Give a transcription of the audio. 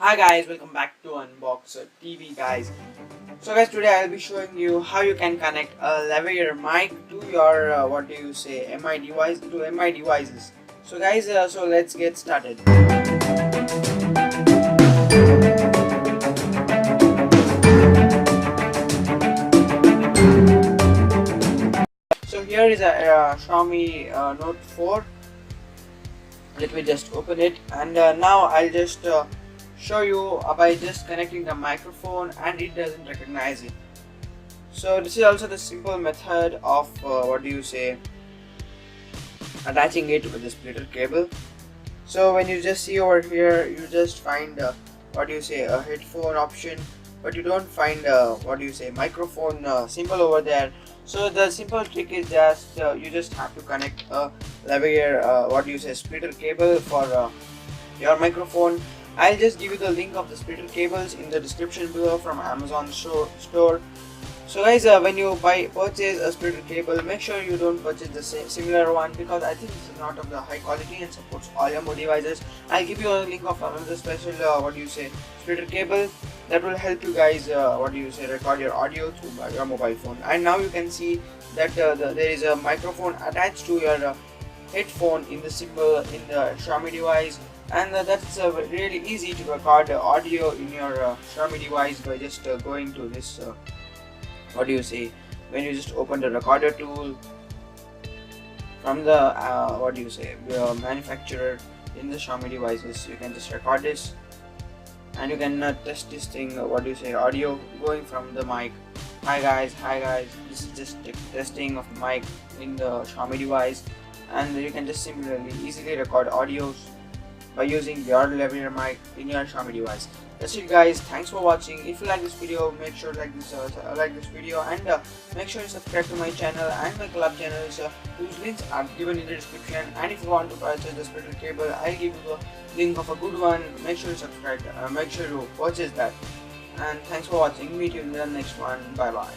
Hi guys, welcome back to Unboxer TV guys. So guys, today I'll be showing you how you can connect a lavalier mic to your MI device to MI devices. So guys, so let's get started. So here is a Xiaomi Note 4. Let me just open it, and now I'll just show you by just connecting the microphone, and it doesn't recognize it. So this is also the simple method of attaching it with the splitter cable. So when you just see over here, you just find a headphone option, but you don't find microphone symbol over there. So the simple trick is just you just have to connect a lavalier splitter cable for your microphone. I'll just give you the link of the splitter cables in the description below from Amazon store. So guys, when you purchase a splitter cable, make sure you don't purchase the similar one, because I think this is not of the high quality and supports all your devices. I'll give you a link of another special splitter cable that will help you guys record your audio through your mobile phone. And now you can see that there is a microphone attached to your headphone in the Xiaomi device, and that's really easy to record audio in your Xiaomi device by just going to this when you just open the recorder tool from the manufacturer in the Xiaomi devices. You can just record this, and you can test this thing audio going from the mic. Hi guys, this is just testing of the mic in the Xiaomi device, and you can just similarly easily record audios by using your lavalier mic in your Xiaomi device. That's it guys, thanks for watching. If you like this video, make sure to like this video, and make sure you subscribe to my channel and my club channels, whose links are given in the description. And if you want to purchase the splitter cable, I'll give you the link of a good one. Make sure you subscribe, make sure you purchase that. And thanks for watching. Meet you in the next one. Bye bye.